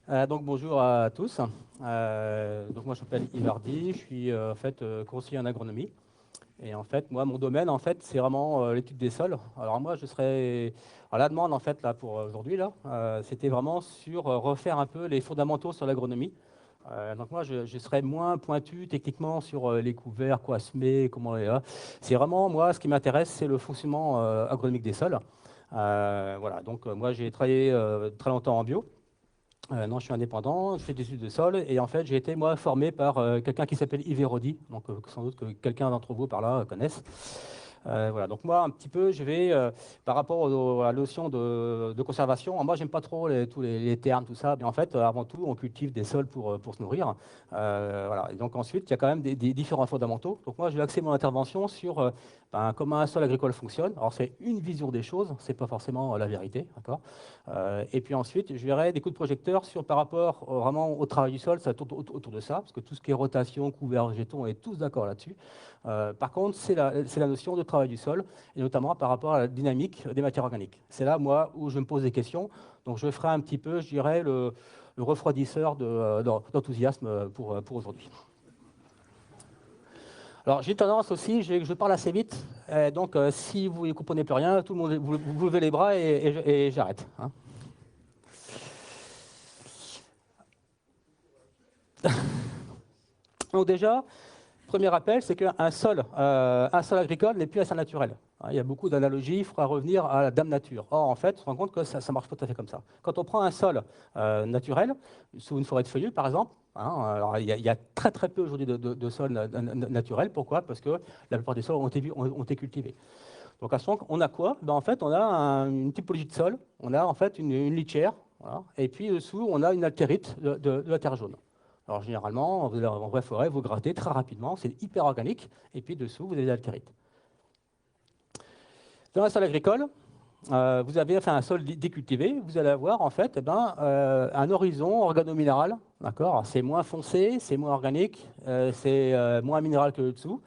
Donc bonjour à tous. Donc moi je m'appelle Yves Hardy, je suis en fait conseiller en agronomie. Et en fait moi mon domaine en fait c'est vraiment l'étude des sols. Alors moi je serais alors la demande en fait là pour aujourd'hui là, c'était vraiment sur refaire un peu les fondamentaux sur l'agronomie. Donc moi je serais moins pointu techniquement sur les couverts, quoi semer, comment c'est vraiment moi ce qui m'intéresse c'est le fonctionnement agronomique des sols. Voilà donc moi j'ai travaillé très longtemps en bio. Non, je suis indépendant, je fais des études de sol et en fait j'ai été moi formé par quelqu'un qui s'appelle Yves Hérody, donc sans doute que quelqu'un d'entre vous par là connaisse. Voilà, donc moi un petit peu je vais par rapport à la notion de conservation, moi j'aime pas trop tous les termes, tout ça, mais en fait avant tout on cultive des sols pour se nourrir. Voilà. Et donc ensuite il y a quand même des différents fondamentaux. Donc moi je vais axer mon intervention sur comment un sol agricole fonctionne. Alors c'est une vision des choses, c'est pas forcément la vérité, d'accord. Et puis ensuite, je verrai des coups de projecteur par rapport vraiment au travail du sol, ça tourne autour de ça, parce que tout ce qui est rotation, couvert, végétaux, on est tous d'accord là-dessus. Par contre, c'est la notion de travail du sol, et notamment par rapport à la dynamique des matières organiques. C'est là, moi, où je me pose des questions. Donc je ferai un petit peu, je dirais, le refroidisseur d'enthousiasme pour aujourd'hui. Alors j'ai tendance aussi, je parle assez vite, donc si vous ne comprenez plus rien, tout le monde, vous levez les bras et j'arrête, hein. Donc déjà, premier rappel, c'est un sol agricole n'est plus un sol naturel. Hein, il y a beaucoup d'analogies, il faudra revenir à la dame nature. Or, en fait, on se rend compte que ça ne marche pas tout à fait comme ça. Quand on prend un sol naturel, sous une forêt de feuillus, par exemple, hein, alors il y a très très peu aujourd'hui de sols naturels. Pourquoi? Parce que la plupart des sols ont été cultivés. Donc à ce moment, on a quoi? Ben, en fait, on a une typologie de sol, on a en fait une litière, voilà, et puis dessous, on a une altérite de la terre jaune. Alors généralement, en vraie forêt, vous grattez très rapidement, c'est hyper organique, et puis dessous, vous avez l'altérite. Dans un sol agricole, vous avez enfin, un sol décultivé, vous allez avoir en fait un horizon organominéral. D'accord. C'est moins foncé, c'est moins organique, c'est moins minéral que le dessous.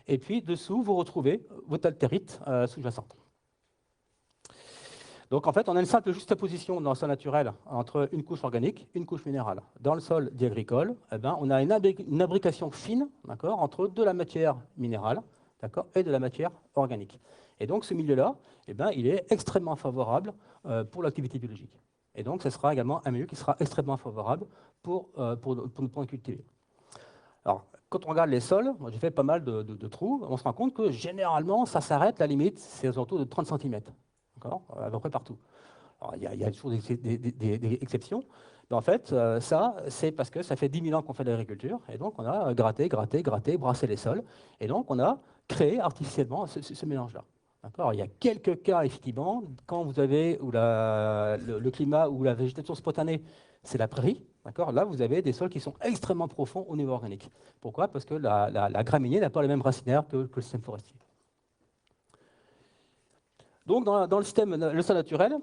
Et puis dessous, vous retrouvez votre altérite sous-jacente. Donc en fait, on a une simple juxtaposition dans le sol naturel entre une couche organique, une couche minérale. Dans le sol dit agricole, on a une imbrication fine, entre de la matière minérale, et de la matière organique. Et donc ce milieu-là, il est extrêmement favorable pour l'activité biologique. Et donc ce sera également un milieu qui sera extrêmement favorable pour nous prendre cultiver. Alors, quand on regarde les sols, j'ai fait pas mal de trous, on se rend compte que généralement, ça s'arrête, la limite, c'est aux alentours de 30 cm. À peu près partout. Alors, il y a toujours des exceptions. Mais en fait, ça, c'est parce que ça fait 10 000 ans qu'on fait de l'agriculture. Et donc, on a gratté, gratté, gratté, brassé les sols. Et donc, on a créé artificiellement ce mélange-là. Il y a quelques cas, effectivement, quand vous avez où le climat ou la végétation spontanée, c'est la prairie. Là, vous avez des sols qui sont extrêmement profonds au niveau organique. Pourquoi? Parce que la graminée n'a pas les mêmes racinaires que le système forestier. Donc, dans le sol naturel,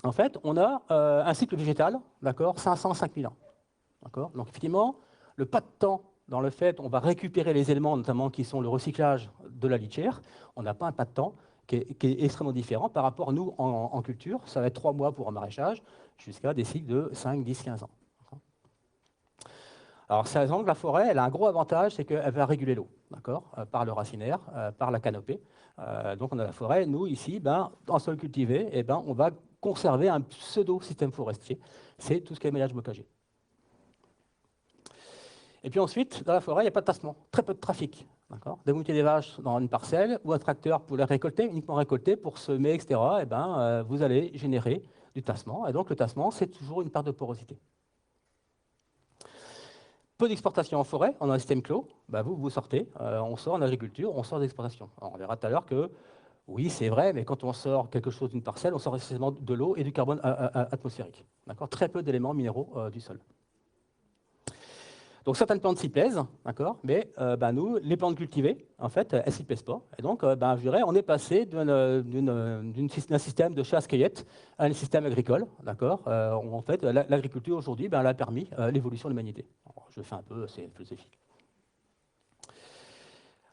en fait, on a un cycle végétal, 505 000 ans. Donc, effectivement, le pas de temps dans le fait, on va récupérer les éléments, notamment qui sont le recyclage de la litière, on n'a pas un pas de temps qui est extrêmement différent par rapport à nous en culture. Ça va être 3 mois pour un maraîchage, jusqu'à des cycles de 5, 10, 15 ans. Alors, c'est que la forêt, elle a un gros avantage, c'est qu'elle va réguler l'eau, par le racinaire, par la canopée. Donc, on a la forêt. Nous, ici, en sol cultivé, on va conserver un pseudo-système forestier. C'est tout ce qui est maillage bocager. Et puis ensuite, dans la forêt, il n'y a pas de tassement, très peu de trafic. Dès que vous mettez des vaches dans une parcelle ou un tracteur pour les récolter, uniquement récolter, pour semer, etc., vous allez générer du tassement. Et donc, le tassement, c'est toujours une part de porosité. Peu d'exportation en forêt, on a un système clos. Vous sortez, on sort en agriculture, on sort d'exportation. On verra tout à l'heure que, oui, c'est vrai, mais quand on sort quelque chose d'une parcelle, on sort essentiellement de l'eau et du carbone atmosphérique. Très peu d'éléments minéraux du sol. Donc certaines plantes s'y plaisent, mais nous, les plantes cultivées, en fait, elles s'y plaisent pas. Et donc, je dirais, on est passé d'un système de chasse-cueillette à un système agricole, en fait, l'agriculture aujourd'hui, elle a permis l'évolution de l'humanité. Je fais un peu, c'est philosophique.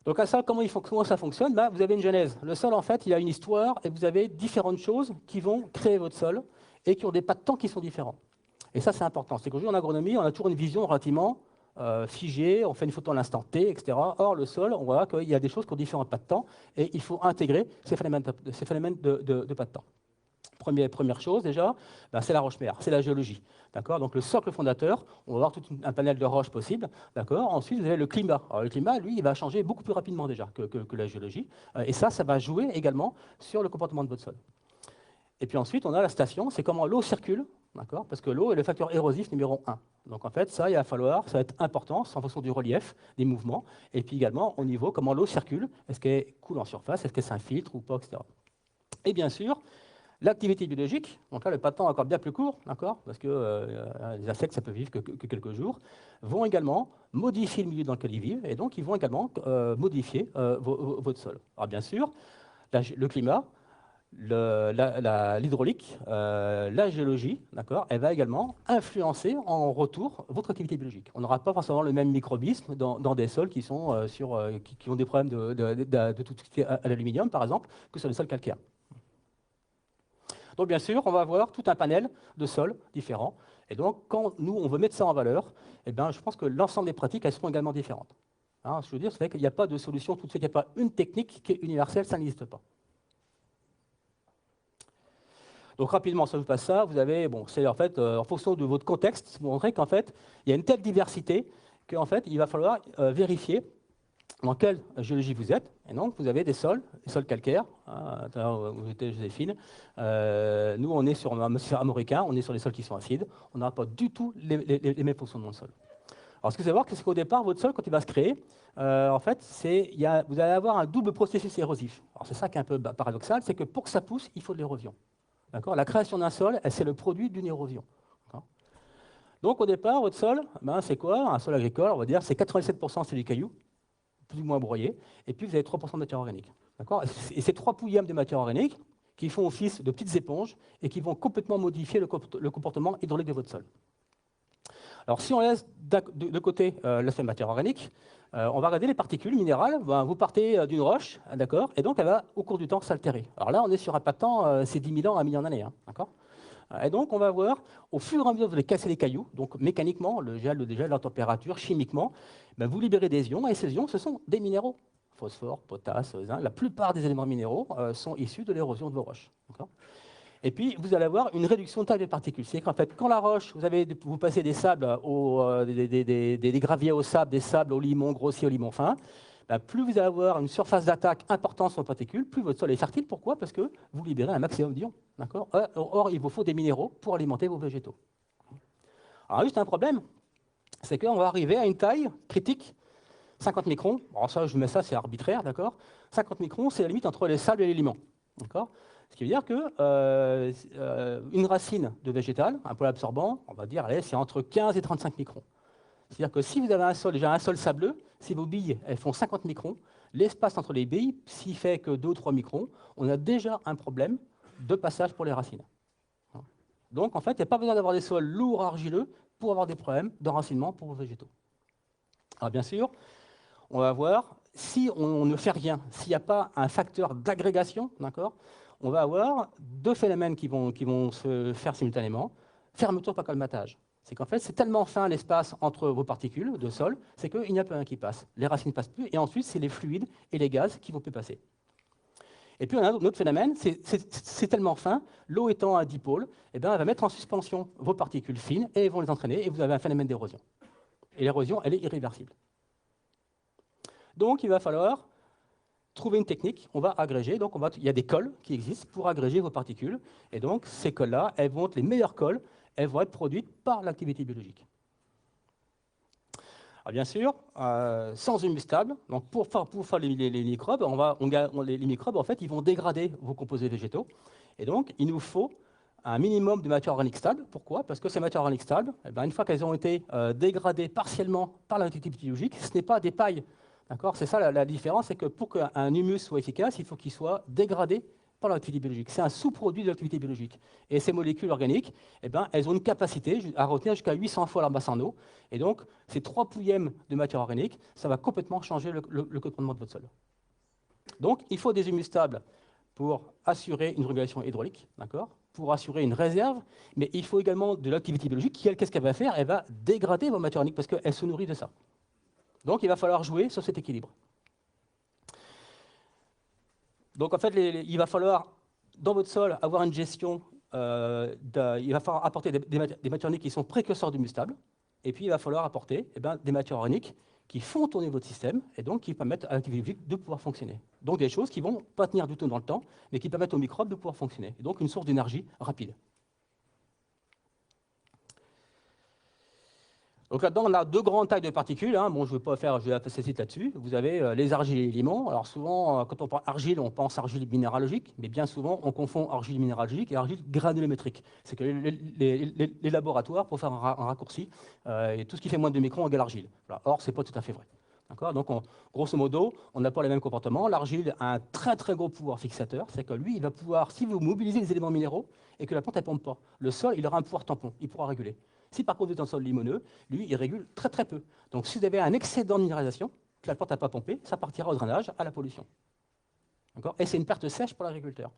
Donc à ça, comment ça fonctionne? Vous avez une genèse. Le sol, en fait, il a une histoire et vous avez différentes choses qui vont créer votre sol et qui ont des pas de temps qui sont différents. Et ça, c'est important. C'est qu'aujourd'hui, en agronomie, on a toujours une vision relativement figée, on fait une photo à l'instant T, etc. Or, le sol, on voit qu'il y a des choses qui ont différents pas de temps, et il faut intégrer ces phénomènes de pas de temps. Première chose déjà, ben, c'est la roche-mère, c'est la géologie. D'accord. Donc le socle fondateur, on va avoir tout un panel de roches possibles. D'accord. Ensuite, vous avez le climat. Alors, le climat, lui, il va changer beaucoup plus rapidement déjà que la géologie. Et ça va jouer également sur le comportement de votre sol. Et puis ensuite, on a la station, c'est comment l'eau circule. D'accord. Parce que l'eau est le facteur érosif numéro 1. Donc en fait, ça, il va falloir, ça va être important, en fonction du relief, des mouvements, et puis également au niveau comment l'eau circule. Est-ce qu'elle coule en surface, est-ce qu'elle s'infiltre ou pas, etc. Et bien sûr, l'activité biologique, donc là le pas de temps est encore bien plus court, d'accord, parce que les insectes ça peut vivre que quelques jours, vont également modifier le milieu dans lequel ils vivent, et donc ils vont également modifier votre sol. Alors bien sûr, le climat, l'hydraulique, la géologie, d'accord, elle va également influencer en retour votre activité biologique. On n'aura pas forcément le même microbisme dans des sols qui sont qui ont des problèmes de tout ce qui est à l'aluminium, par exemple, que sur les sols calcaires. Donc bien sûr, on va avoir tout un panel de sols différents. Et donc, quand nous, on veut mettre ça en valeur, eh bien, je pense que l'ensemble des pratiques, elles seront également différentes. Hein, ce que je veux dire, c'est qu'il n'y a pas de solution tout de suite, il n'y a pas une technique qui est universelle, ça n'existe pas. Donc rapidement, ça vous passe ça, vous avez, bon, c'est en fait, en fonction de votre contexte, vous montrez qu'en fait, il y a une telle diversité qu'en fait, il va falloir vérifier dans quelle géologie vous êtes. Et donc, vous avez des sols calcaires. Hein, vous étiez Joséphine. Nous, on est sur un atmosphère américain, on est sur les sols qui sont acides. On n'aura pas du tout les mêmes fonctionnements de sol. Alors, ce que vous allez voir, c'est qu'au départ, votre sol, quand il va se créer, en fait, vous allez avoir un double processus érosif. Alors, c'est ça qui est un peu paradoxal, c'est que pour que ça pousse, il faut de l'érosion. La création d'un sol, c'est le produit d'une érosion. Donc, au départ, votre sol, ben, c'est quoi? Un sol agricole, on va dire, c'est 87% c'est du caillou, plus ou moins broyé, et puis vous avez 3% de matière organique. Et c'est 3 pouillèmes de matière organique qui font office de petites éponges et qui vont complètement modifier le comportement hydraulique de votre sol. Alors si on laisse de côté l'aspect matière organique, on va regarder les particules minérales. Ben, vous partez d'une roche, d'accord, et donc elle va au cours du temps s'altérer. Alors là, on est sur un pas de temps, c'est 10 000 ans à 1 million d'années. Hein, d'accord. Et donc, on va voir, au fur et à mesure que vous allez casser les cailloux, donc mécaniquement, le gel, la température, chimiquement, ben vous libérez des ions, et ces ions, ce sont des minéraux. Phosphore, potasse, zinc, la plupart des éléments minéraux sont issus de l'érosion de vos roches. Et puis, vous allez avoir une réduction de taille des particules. C'est qu'en fait, quand la roche, vous passez des sables, des graviers au sable, des sables au limon grossier, au limon fin, ben, plus vous allez avoir une surface d'attaque importante sur les particules, plus votre sol est fertile. Pourquoi? Parce que vous libérez un maximum d'ions. Or, il vous faut des minéraux pour alimenter vos végétaux. Alors, juste un problème, c'est qu'on va arriver à une taille critique, 50 microns. Alors ça, je mets ça, c'est arbitraire, d'accord. 50 microns, c'est la limite entre les sables et les limons. D'accord. Ce qui veut dire qu'une racine de végétal, un pôle absorbant, on va dire, allez, c'est entre 15 et 35 microns. C'est-à-dire que si vous avez déjà un sol sableux, si vos billes elles font 50 microns, l'espace entre les billes, s'il fait que 2 ou 3 microns, on a déjà un problème de passage pour les racines. Donc en fait, il n'y a pas besoin d'avoir des sols lourds, argileux, pour avoir des problèmes d'enracinement pour vos végétaux. Alors bien sûr, on va voir, si on ne fait rien, s'il n'y a pas un facteur d'agrégation, on va avoir 2 phénomènes qui vont se faire simultanément. Fermeture, pas colmatage. C'est qu'en fait, c'est tellement fin l'espace entre vos particules de sol, c'est qu'il n'y a plus rien qui passe. Les racines ne passent plus, et ensuite, c'est les fluides et les gaz qui vont plus passer. Et puis, on a un autre phénomène, c'est tellement fin, l'eau étant à dipôle, eh bien, elle va mettre en suspension vos particules fines, et elles vont les entraîner, et vous avez un phénomène d'érosion. Et l'érosion, elle est irréversible. Donc, il va falloir trouver une technique, on va agréger, donc il y a des cols qui existent pour agréger vos particules, et donc ces cols-là, elles vont être les meilleures colles, elles vont être produites par l'activité biologique. Alors bien sûr, sans humus stable, donc pour faire les microbes, les microbes, en fait, ils vont dégrader vos composés végétaux, et donc il nous faut un minimum de matière organique stable. Pourquoi? Parce que ces matières organiques stables, eh bien, une fois qu'elles ont été dégradées partiellement par l'activité biologique, ce n'est pas des pailles. C'est ça la différence, c'est que pour qu'un humus soit efficace, il faut qu'il soit dégradé par l'activité biologique. C'est un sous-produit de l'activité biologique. Et ces molécules organiques, eh ben, elles ont une capacité à retenir jusqu'à 800 fois leur masse en eau. Et donc, ces 3 pouillèmes de matière organique, ça va complètement changer le comportement de votre sol. Donc, il faut des humus stables pour assurer une régulation hydraulique. pour assurer une réserve, mais il faut également de l'activité biologique qui, elle, qu'est-ce qu'elle va faire? Elle va dégrader vos matières organiques parce qu'elle se nourrit de ça. Donc, il va falloir jouer sur cet équilibre. Donc, en fait, il va falloir, dans votre sol, avoir une gestion, il va falloir apporter des matières organiques qui sont précurseurs du stable, et puis il va falloir apporter des matières organiques qui font tourner votre système, et donc qui permettent à l'activité biologique de pouvoir fonctionner. Donc, des choses qui ne vont pas tenir du tout dans le temps, mais qui permettent aux microbes de pouvoir fonctionner. Et donc, une source d'énergie rapide. Donc là-dedans, on a deux grandes tailles de particules. Hein. Bon, je ne vais pas passer vite là-dessus. Vous avez les argiles et les limons. Alors souvent, quand on parle argile, on pense argile minéralogique, mais bien souvent, on confond argile minéralogique et argile granulométrique. C'est que les laboratoires, pour faire un raccourci, et tout ce qui fait moins de 2 microns égale argile. Voilà. Or, ce n'est pas tout à fait vrai. Donc, grosso modo, on n'a pas les mêmes comportements. L'argile a un très très gros pouvoir fixateur. C'est que lui, il va pouvoir, si vous mobilisez les éléments minéraux et que la plante ne pompe pas, le sol, il aura un pouvoir tampon. Il pourra réguler. Si par contre vous êtes un sol limoneux, lui, il régule très très peu. Donc si vous avez un excédent de minéralisation, que la plante n'a pas pompé, ça partira au drainage, à la pollution. Et c'est une perte sèche pour l'agriculteur.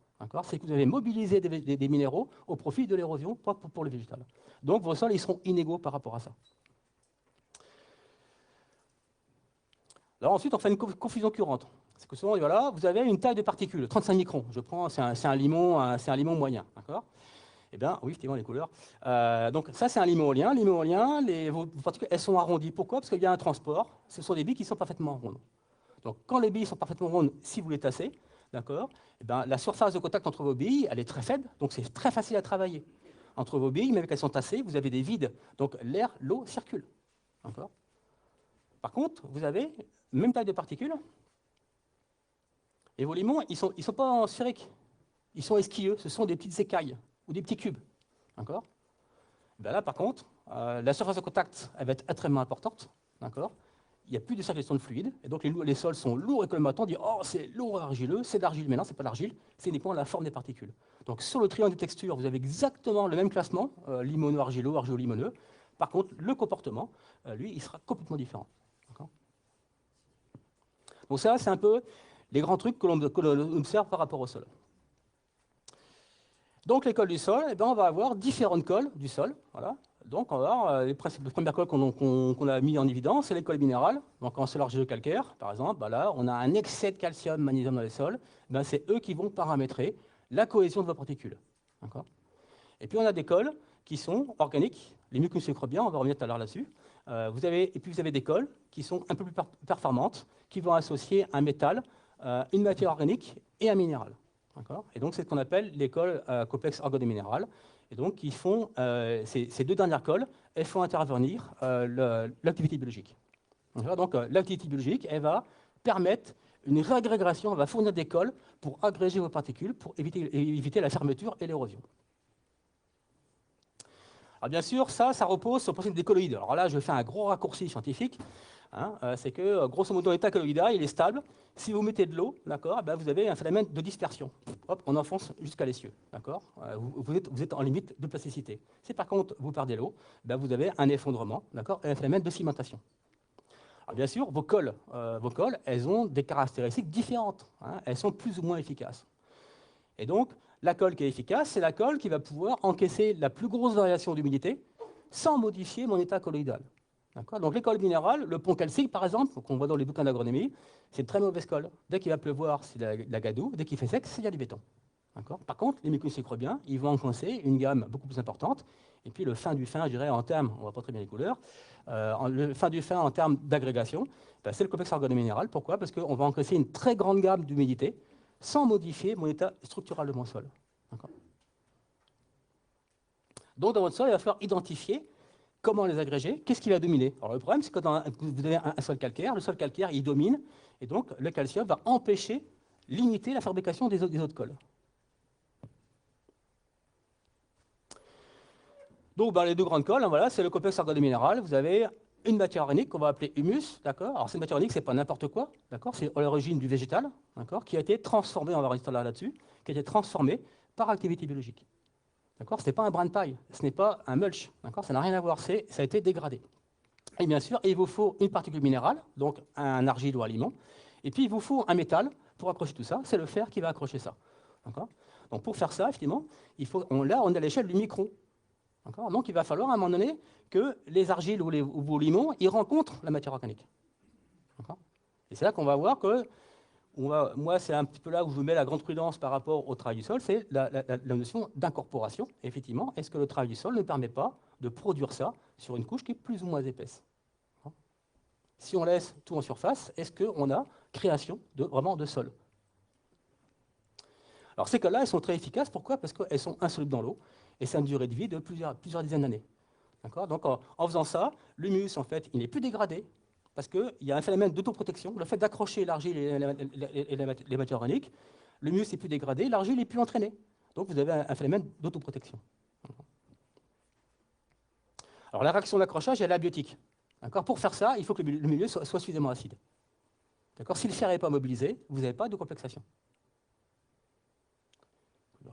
C'est que vous avez mobilisé des minéraux au profit de l'érosion, pas pour le végétal. Donc vos sols, ils seront inégaux par rapport à ça. Alors ensuite, on fait une confusion courante. C'est que souvent, voilà, vous avez une taille de particules, 35 microns. Je prends, c'est un limon moyen. Eh bien, oui, effectivement, les couleurs. Donc, ça, c'est un limon éolien. Vos particules, elles sont arrondies. Pourquoi? Parce qu'il y a un transport. Ce sont des billes qui sont parfaitement rondes. Donc, quand les billes sont parfaitement rondes, si vous les tassez, d'accord, eh bien, la surface de contact entre vos billes, elle est très faible. Donc, c'est très facile à travailler. Entre vos billes, même qu'elles sont tassées, vous avez des vides. Donc, l'air, l'eau circulent. Par contre, vous avez même taille de particules. Et vos limons, ils sont pas en sphérique. Ils sont esquilleux. Ce sont des petites écailles ou des petits cubes. Ben là, par contre, la surface de contact, elle va être extrêmement importante. Il n'y a plus de circulation de fluide. Et donc, les sols sont lourds et colmatants. On dit, oh, c'est lourd et argileux, c'est de l'argile. Mais non, ce n'est pas de l'argile, c'est uniquement la forme des particules. Donc, sur le triangle de texture, vous avez exactement le même classement, limono-argileux, argilo-limoneux. Par contre, le comportement, lui, il sera complètement différent. Donc, ça, c'est un peu les grands trucs que l'on observe par rapport au sol. Donc, les cols du sol, eh bien, on va avoir différentes cols du sol. Voilà. Donc, on va avoir les premières cols qu'on a mis en évidence, c'est les cols minérales. Donc, en sol argileux calcaire, par exemple, ben là, on a un excès de calcium, magnésium dans les sols. Ben, c'est eux qui vont paramétrer la cohésion de vos particules. Et puis, on a des cols qui sont organiques, les mucomicrobiens, on va revenir tout à l'heure là-dessus. Et puis, vous avez des cols qui sont un peu plus performantes, qui vont associer un métal, une matière organique et un minéral. Et donc, c'est ce qu'on appelle les cols complexes organominéral. Et donc, ces deux dernières cols, elles font intervenir l'activité biologique. Donc, l'activité biologique, elle va permettre une réagrégation, elle va fournir des cols pour agréger vos particules, pour éviter la fermeture et l'érosion. Alors, bien sûr, ça repose sur le principe des colloïdes. Alors là, je fais un gros raccourci scientifique. C'est que, grosso modo, l'état colloïdal, il est stable. Si vous mettez de l'eau, vous avez un phénomène de dispersion. Hop, on enfonce jusqu'à l'essieu. Vous êtes en limite de plasticité. Si par contre, vous perdez l'eau, vous avez un effondrement, et un phénomène de cimentation. Alors, bien sûr, vos cols, elles ont des caractéristiques différentes. Elles sont plus ou moins efficaces. Et donc, la colle qui est efficace, c'est la colle qui va pouvoir encaisser la plus grosse variation d'humidité sans modifier mon état colloïdal. Donc les cols minérales, le pont calcique par exemple, qu'on voit dans les bouquins d'agronomie, c'est une très mauvaise colle. Dès qu'il va pleuvoir, c'est de la gadoue. Dès qu'il fait sec, c'est du béton. Par contre, les mucomicrobiens, ils vont encaisser une gamme beaucoup plus importante. Et puis le fin du fin, je dirais en termes, on ne voit pas très bien les couleurs, le fin du fin en termes d'agrégation, c'est le complexe organominéral. Pourquoi? Parce qu'on va encaisser une très grande gamme d'humidité sans modifier mon état structural de mon sol. Donc dans votre sol, il va falloir identifier comment les agréger, qu'est-ce qui va dominer. Alors le problème, c'est que quand vous avez un sol calcaire, le sol calcaire, il domine, et donc le calcium va empêcher, limiter la fabrication des autres cols. Donc les deux grandes colles, voilà, c'est le complexe organominéral. Vous avez une matière organique qu'on va appeler humus, Alors cette matière organique, c'est pas n'importe quoi, C'est à l'origine du végétal, Qui a été transformé, on va revenir là-dessus, qui a été transformé par activité biologique. Ce n'est pas un brin de paille, ce n'est pas un mulch, ça n'a rien à voir, ça a été dégradé. Et bien sûr, il vous faut une particule minérale, donc un argile ou un limon, et puis il vous faut un métal pour accrocher tout ça, c'est le fer qui va accrocher ça. Donc pour faire ça, effectivement, là, on est à l'échelle du micron. Donc il va falloir à un moment donné que les argiles ou vos limons, ils rencontrent la matière organique. Et c'est là qu'on va voir que, moi, c'est un petit peu là où je mets la grande prudence par rapport au travail du sol, c'est la notion d'incorporation. Effectivement, est-ce que le travail du sol ne permet pas de produire ça sur une couche qui est plus ou moins épaisse? Si on laisse tout en surface, est-ce qu'on a création vraiment de sol? Alors ces cas-là, elles sont très efficaces. Pourquoi? Parce qu'elles sont insolubles dans l'eau et ça a une durée de vie de plusieurs dizaines d'années. Donc en faisant ça, l'humus, en fait, il n'est plus dégradé parce qu'il y a un phénomène d'autoprotection. Le fait d'accrocher l'argile et les matières organiques, l'humus n'est plus dégradé, l'argile n'est plus entraînée. Donc vous avez un phénomène d'autoprotection. Alors la réaction d'accrochage est abiotique. Pour faire ça, il faut que le milieu soit suffisamment acide. Si le fer n'est pas mobilisé, vous n'avez pas de complexation. Puis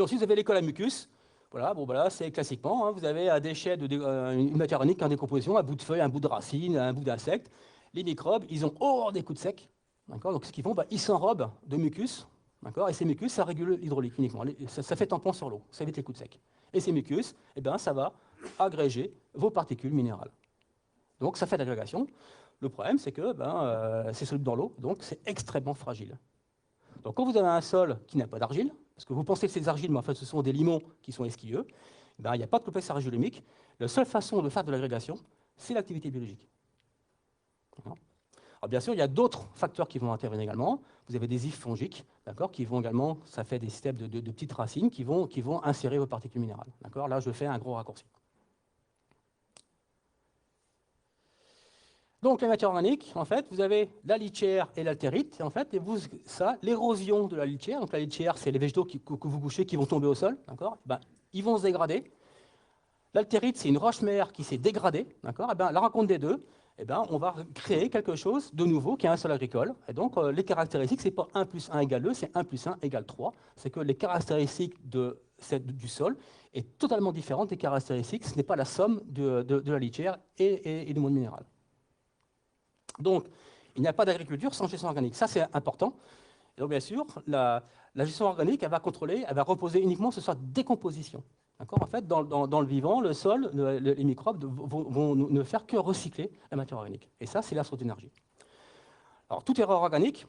ensuite, vous avez l'école à mucus. Voilà, c'est classiquement, vous avez un déchet, une matière organique en décomposition, un bout de feuille, un bout de racine, un bout d'insecte. Les microbes, ils ont horreur des coups de sec. Donc ce qu'ils font, ils s'enrobent de mucus. Et ces mucus, ça régule l'hydraulique uniquement. Ça fait tampon sur l'eau, ça évite les coups de sec. Et ces mucus, ça va agréger vos particules minérales. Donc ça fait de l'agrégation. Le problème, c'est que c'est soluble dans l'eau, donc c'est extrêmement fragile. Donc quand vous avez un sol qui n'a pas d'argile, parce que vous pensez que c'est des argiles, mais en fait ce sont des limons qui sont esquilleux, il n'y a pas de complexe argilomique. La seule façon de faire de l'agrégation, c'est l'activité biologique. Alors bien sûr, il y a d'autres facteurs qui vont intervenir également. Vous avez des ifs fongiques, qui vont également, ça fait des systèmes de petites racines qui vont insérer vos particules minérales. Là, je fais un gros raccourci. Donc les matières organiques, en fait, vous avez la litière et l'altérite, en fait, et l'érosion de la litière, donc la litière, c'est les végétaux que vous couchez qui vont tomber au sol, ils vont se dégrader. L'altérite, c'est une roche-mère qui s'est dégradée, la rencontre des deux, on va créer quelque chose de nouveau qui est un sol agricole. Et donc les caractéristiques, c'est pas 1 + 1 = 2, c'est 1 + 1 = 3. C'est que les caractéristiques du sol est totalement différentes des caractéristiques, ce n'est pas la somme de la litière et du monde minéral. Donc, il n'y a pas d'agriculture sans gestion organique. Ça, c'est important. Et donc, bien sûr, la gestion organique, elle va reposer uniquement sur sa décomposition. En fait, dans le vivant, le sol, les microbes vont ne faire que recycler la matière organique. Et ça, c'est la source d'énergie. Alors, toute erreur organique,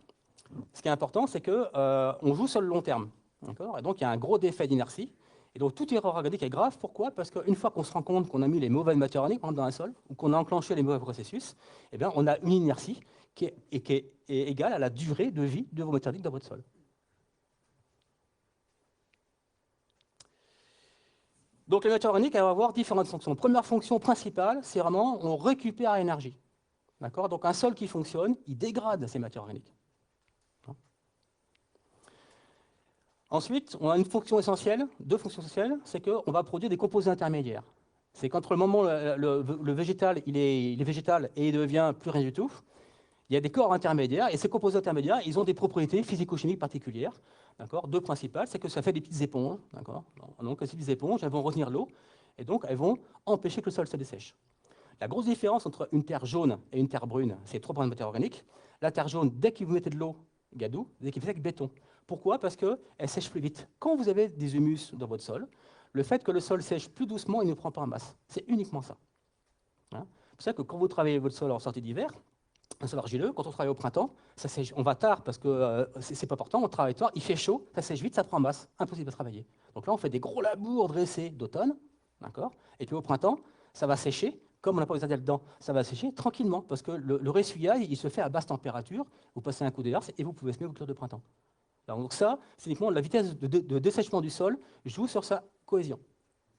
ce qui est important, c'est qu'on joue sur le long terme. Et donc, il y a un gros défait d'inertie. Et donc, toute erreur organique est grave. Pourquoi? Parce qu'une fois qu'on se rend compte qu'on a mis les mauvaises matières organiques dans un sol, ou qu'on a enclenché les mauvais processus, on a une inertie qui est égale à la durée de vie de vos matières organiques dans votre sol. Donc, les matières organiques, elles vont avoir différentes fonctions. Première fonction principale, c'est vraiment on récupère l'énergie. Donc, un sol qui fonctionne, il dégrade ces matières organiques. Ensuite, on a une fonction essentielle, deux fonctions essentielles, c'est qu'on va produire des composés intermédiaires. C'est qu'entre le moment où le végétal, il est végétal et il devient plus rien du tout, il y a des corps intermédiaires, et ces composés intermédiaires, ils ont des propriétés physico-chimiques particulières. Deux principales, c'est que ça fait des petites éponges. Donc, ces petites éponges, elles vont retenir l'eau, et donc elles vont empêcher que le sol se dessèche. La grosse différence entre une terre jaune et une terre brune, c'est 3 points de matière organique. La terre jaune, dès que vous mettez de l'eau, gadou, dès qu'il fait avec béton. Pourquoi? Parce qu'elle sèche plus vite. Quand vous avez des humus dans votre sol, le fait que le sol sèche plus doucement, il ne prend pas en masse. C'est uniquement ça. C'est pour ça que quand vous travaillez votre sol en sortie d'hiver, un sol argileux, quand on travaille au printemps, ça sèche, on va tard parce que c'est pas important, on travaille tard, il fait chaud, ça sèche vite, ça prend en masse, impossible à travailler. Donc là, on fait des gros labours dressés d'automne, et puis au printemps, ça va sécher, comme on n'a pas besoin d'aller dedans, ça va sécher tranquillement, parce que le ressuyage, il se fait à basse température, vous passez un coup d'air et vous pouvez semer vos cultures de printemps. Donc ça, c'est uniquement la vitesse de dessèchement du sol joue sur sa cohésion.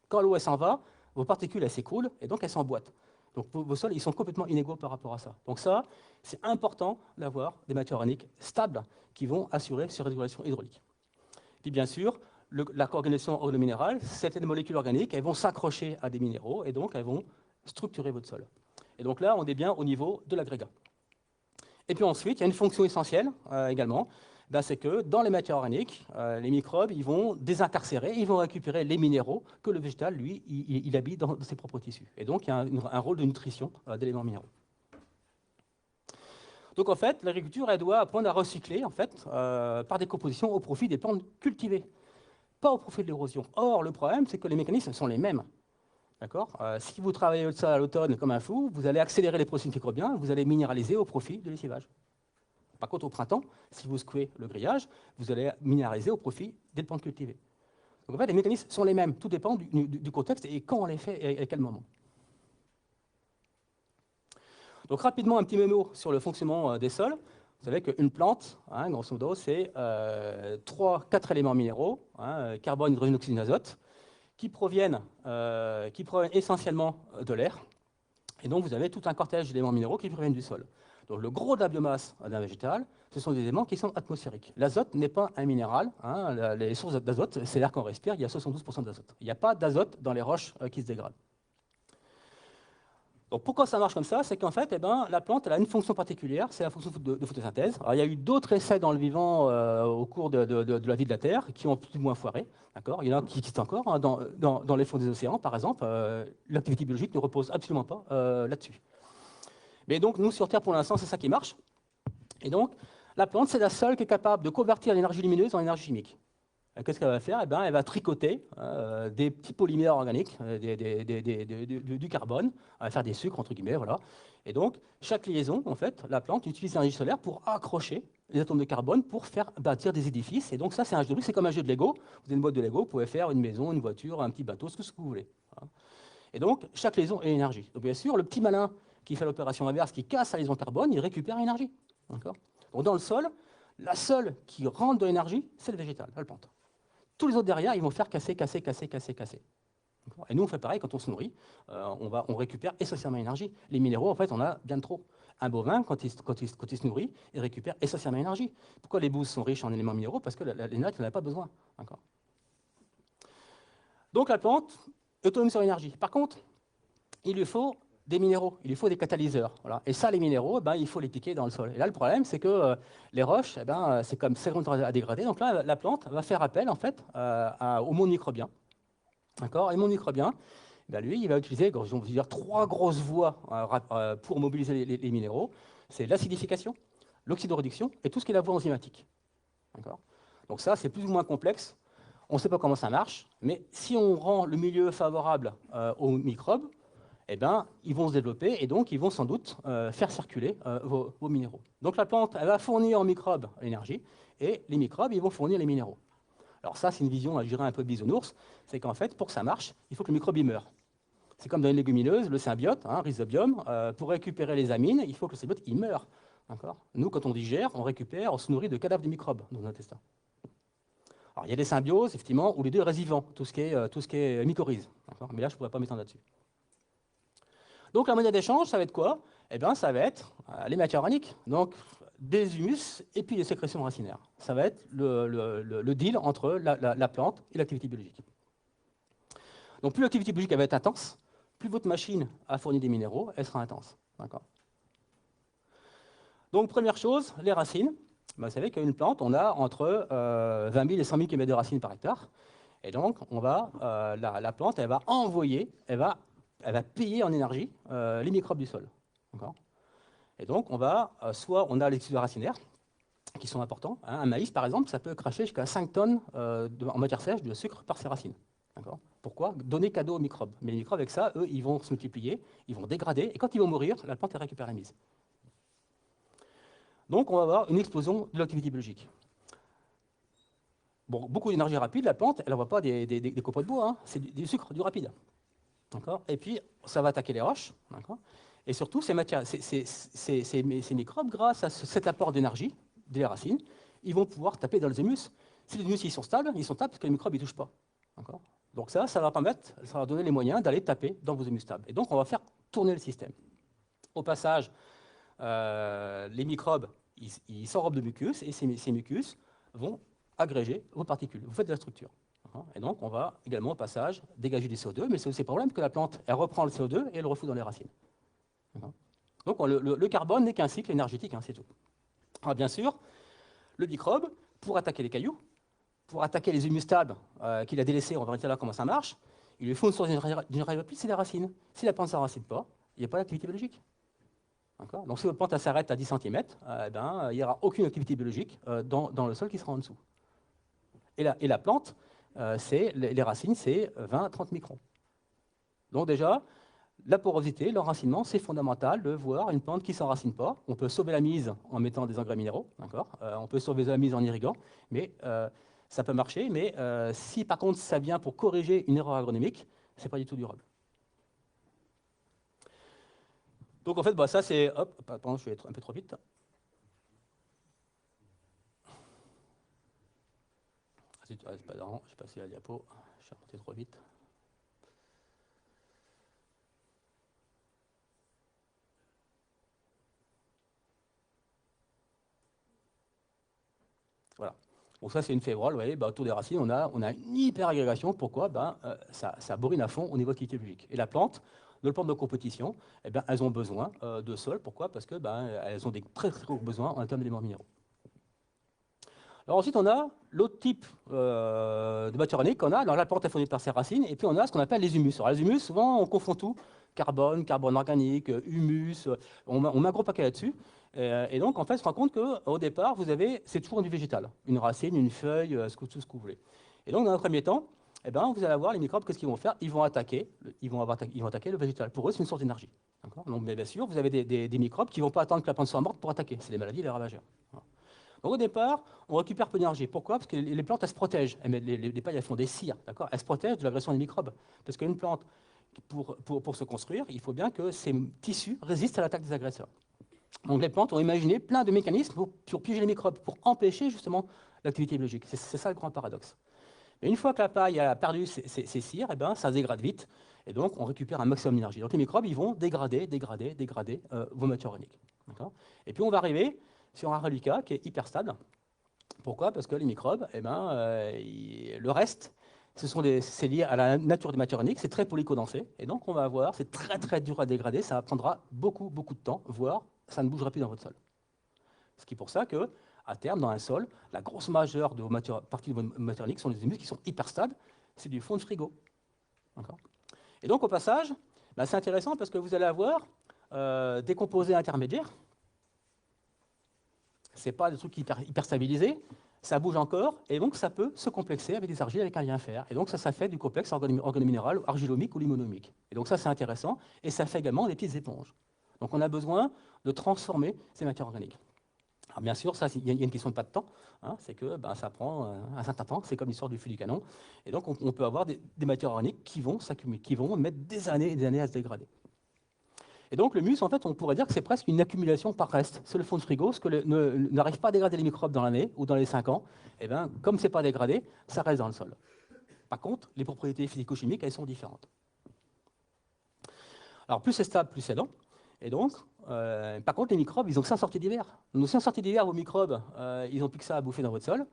Quand l'eau s'en va, vos particules elles s'écoulent et donc elles s'emboîtent. Donc vos sols ils sont complètement inégaux par rapport à ça. Donc ça, c'est important d'avoir des matières organiques stables qui vont assurer cette régulation hydraulique. Puis bien sûr, la coordination organominérale, certaines molécules organiques, elles vont s'accrocher à des minéraux et donc elles vont structurer votre sol. Et donc là, on est bien au niveau de l'agrégat. Et puis ensuite, il y a une fonction essentielle également, c'est que dans les matières organiques, les microbes, ils vont désincarcérer, ils vont récupérer les minéraux que le végétal, lui, il habite dans ses propres tissus. Et donc, il y a un rôle de nutrition d'éléments minéraux. Donc en fait, l'agriculture, elle doit apprendre à recycler en fait, par décomposition au profit des plantes cultivées, pas au profit de l'érosion. Or, le problème, c'est que les mécanismes sont les mêmes. D'accord. Si vous travaillez ça à l'automne comme un fou, vous allez accélérer les processus microbiens, vous allez minéraliser au profit de lessivage. Par contre, au printemps, si vous secouez le grillage, vous allez minéraliser au profit des plantes cultivées. Donc en fait, les mécanismes sont les mêmes, tout dépend du contexte et quand on les fait et à quel moment. Donc rapidement, un petit mémo sur le fonctionnement des sols. Vous savez qu'une plante, hein, grosso modo, c'est 4 éléments minéraux, hein, carbone, hydrogène, oxygène, azote, qui proviennent essentiellement de l'air. Et donc, vous avez tout un cortège d'éléments minéraux qui proviennent du sol. Donc, le gros de la biomasse d'un végétal, ce sont des éléments qui sont atmosphériques. L'azote n'est pas un minéral. Hein, les sources d'azote, c'est l'air qu'on respire, il y a 72% d'azote. Il n'y a pas d'azote dans les roches qui se dégradent. Donc pourquoi ça marche comme ça? C'est qu'en fait, la plante elle a une fonction particulière, c'est la fonction de photosynthèse. Alors, il y a eu d'autres essais dans le vivant au cours de la vie de la Terre qui ont plus ou moins foiré. Il y en a qui existent encore, hein, dans les fonds des océans, par exemple. L'activité biologique ne repose absolument pas là-dessus. Mais donc, nous, sur Terre, pour l'instant, c'est ça qui marche. Et donc, la plante, c'est la seule qui est capable de convertir l'énergie lumineuse en énergie chimique. Qu'est-ce qu'elle va faire? Elle va tricoter des petits polymères organiques, du carbone, elle va faire des sucres, entre guillemets, voilà. Et donc, chaque liaison, en fait, la plante utilise l'énergie solaire pour accrocher les atomes de carbone pour faire bâtir des édifices. Et donc, ça, c'est un jeu de briques, c'est comme un jeu de Lego. Vous avez une boîte de Lego, vous pouvez faire une maison, une voiture, un petit bateau, ce que vous voulez. Voilà. Et donc, chaque liaison est énergie. Donc, bien sûr, le petit malin qui fait l'opération inverse, qui casse la liaison carbone, il récupère l'énergie. Donc, dans le sol, la seule qui rentre de l'énergie, c'est le végétal, la plante. Tous les autres derrière, ils vont faire casser. Et nous, on fait pareil quand on se nourrit. On récupère essentiellement l'énergie. Les minéraux, en fait, on a bien trop. Un bovin, quand il se nourrit, il récupère essentiellement l'énergie. Pourquoi les bouses sont riches en éléments minéraux? Parce que l'énergie, on n'en a pas besoin. Donc la plante est autonome sur l'énergie. Par contre, il lui faut des minéraux, il lui faut des catalyseurs. Voilà. Et ça, les minéraux, il faut les piquer dans le sol. Et là, le problème, c'est que les roches, c'est comme 50 ans à dégrader. Donc là, la plante va faire appel, en fait, au monde microbien. D'accord. Et le monde microbien, lui, il va utiliser, je vais dire, 3 grosses voies pour mobiliser les minéraux. C'est l'acidification, l'oxydoréduction et tout ce qui est la voie enzymatique. Donc ça, c'est plus ou moins complexe. On ne sait pas comment ça marche, mais si on rend le milieu favorable aux microbes, ils vont se développer et donc ils vont sans doute faire circuler vos minéraux. Donc la plante, elle va fournir aux microbes l'énergie et les microbes, ils vont fournir les minéraux. Alors ça, c'est une vision, je dirais, un peu bisounours, c'est qu'en fait, pour que ça marche, il faut que le microbe il meure. C'est comme dans une légumineuse, le symbiote, rhizobium, pour récupérer les amines, il faut que le symbiote il meure. Nous, quand on digère, on récupère, on se nourrit de cadavres de microbes dans nos intestins. Alors, il y a des symbioses, effectivement, où les deux restent vivants, tout ce qui est mycorhize. Mais là, je ne pourrais pas m'étendre là-dessus. Donc, la monnaie d'échange, ça va être quoi? Ça va être les matières organiques, donc des humus et puis les sécrétions racinaires. Ça va être le deal entre la plante et l'activité biologique. Donc, plus l'activité biologique va être intense, plus votre machine a fourni des minéraux, elle sera intense. Donc, première chose, les racines. Vous savez qu'une plante, on a entre 20 000 et 100 000 km de racines par hectare. Et donc, la plante, elle va envoyer, elle va payer en énergie les microbes du sol. Et donc, soit on a les tissus racinaires, qui sont importants. Un maïs, par exemple, ça peut cracher jusqu'à 5 tonnes en matière sèche de sucre par ses racines. Pourquoi? Donner cadeau aux microbes. Mais les microbes, avec ça, eux, ils vont se multiplier, ils vont dégrader, et quand ils vont mourir, la plante elle récupère la mise. Donc, on va avoir une explosion de l'activité biologique. Bon, beaucoup d'énergie rapide, la plante, elle n'envoie pas des copeaux de bois, c'est du sucre, du rapide. Et puis, ça va attaquer les roches. Et surtout, ces microbes, grâce à cet apport d'énergie des racines, ils vont pouvoir taper dans les humus. Si les humus ils sont stables parce que les microbes ne touchent pas. Donc ça va permettre, ça va donner les moyens d'aller taper dans vos humus stables. Et donc, on va faire tourner le système. Au passage, les microbes, ils s'enrobent de mucus, et ces mucus vont agréger vos particules. Vous faites de la structure. Et donc, on va également, au passage, dégager du CO2, mais c'est aussi le problème que la plante, elle reprend le CO2 et elle le refout dans les racines. Donc, le carbone n'est qu'un cycle énergétique, c'est tout. Alors, bien sûr, le microbe, pour attaquer les cailloux, pour attaquer les humus stables qu'il a délaissés, on va voir là comment ça marche, il lui faut une source d'énergie rapide, c'est les racines. Si la plante ne s'enracine pas, il n'y a pas d'activité biologique. Donc si votre plante s'arrête à 10 cm, il n'y aura aucune activité biologique dans le sol qui sera en dessous. Et la plante, les racines, c'est 20-30 microns. Donc déjà, la porosité, l'enracinement, c'est fondamental de voir une plante qui ne s'enracine pas. On peut sauver la mise en mettant des engrais minéraux, on peut sauver la mise en irriguant, mais ça peut marcher. Mais si par contre ça vient pour corriger une erreur agronomique, ce n'est pas du tout durable. Donc en fait, ça c'est... Hop, pardon, je vais être un peu trop vite. Pardon, je suis passé à la diapo, je suis remonté trop vite. Voilà. Donc ça, c'est une févrole, vous voyez, autour des racines, on a une hyper-agrégation. Pourquoi ça bourrine à fond au niveau de l'activité biologique. Et la plante, nos plantes de compétition, elles ont besoin de sol. Pourquoi? Parce qu'elles ont des très, très gros besoins en termes d'éléments minéraux. Alors ensuite, on a l'autre type de matière organique qu'on a. Alors la plante est fournie par ses racines, et puis on a ce qu'on appelle les humus. Alors les humus, souvent, on confond tout. Carbone organique, humus, on met un gros paquet là-dessus. Et donc, en fait, on se rend compte qu'au départ, c'est toujours du végétal. Une racine, une feuille, tout ce que vous voulez. Et donc, dans un premier temps, vous allez avoir les microbes, qu'est-ce qu'ils vont faire? Ils vont attaquer le végétal. Pour eux, c'est une source d'énergie. Donc, bien sûr, vous avez des microbes qui ne vont pas attendre que la plante soit morte pour attaquer. C'est les maladies, les ravageurs. Donc, au départ, on récupère peu d'énergie. Pourquoi? Parce que les plantes, elles se protègent. Les pailles, elles font des cires. Elles se protègent de l'agression des microbes. Parce qu'une plante, pour se construire, il faut bien que ses tissus résistent à l'attaque des agresseurs. Donc les plantes ont imaginé plein de mécanismes pour piéger les microbes, pour empêcher justement l'activité biologique. C'est ça le grand paradoxe. Mais une fois que la paille a perdu ses cires, ça se dégrade vite. Et donc on récupère un maximum d'énergie. Donc les microbes, ils vont dégrader vos matières organiques. Et puis on va arriver sur un reliquat qui est hyper stable. Pourquoi? Parce que les microbes, le reste, c'est lié à la nature des matières organiques, c'est très polycondensé. Et donc on va avoir, c'est très très dur à dégrader, ça prendra beaucoup de temps, voire ça ne bougera plus dans votre sol. Ce qui est pour ça que, à terme, dans un sol, la grosse majeure de partie de vos matières organiques sont les humus qui sont hyper stables, c'est du fond de frigo. Et donc au passage, c'est intéressant parce que vous allez avoir des composés intermédiaires. Ce n'est pas des trucs hyper stabilisés, ça bouge encore, et donc ça peut se complexer avec des argiles avec un lien fer. Et donc ça fait du complexe organominéral, argilomique ou limonomique. Et donc ça, c'est intéressant, et ça fait également des petites éponges. Donc on a besoin de transformer ces matières organiques. Alors bien sûr, il y a une question de pas de temps, c'est que ça prend un certain temps, c'est comme l'histoire du feu du canon. Et donc on peut avoir des matières organiques qui vont s'accumuler, qui vont mettre des années et des années à se dégrader. Et donc le mus, en fait, on pourrait dire que c'est presque une accumulation par reste. C'est le fond de frigo, ce que n'arrive pas à dégrader les microbes dans l'année ou dans les 5 ans, comme ce n'est pas dégradé, ça reste dans le sol. Par contre, les propriétés physico-chimiques, elles sont différentes. Alors plus c'est stable, plus c'est lent. Et donc, par contre, les microbes, ils ont que ça en sortie d'hiver. Donc si en sortie d'hiver, vos microbes, ils n'ont plus que ça à bouffer dans votre sol,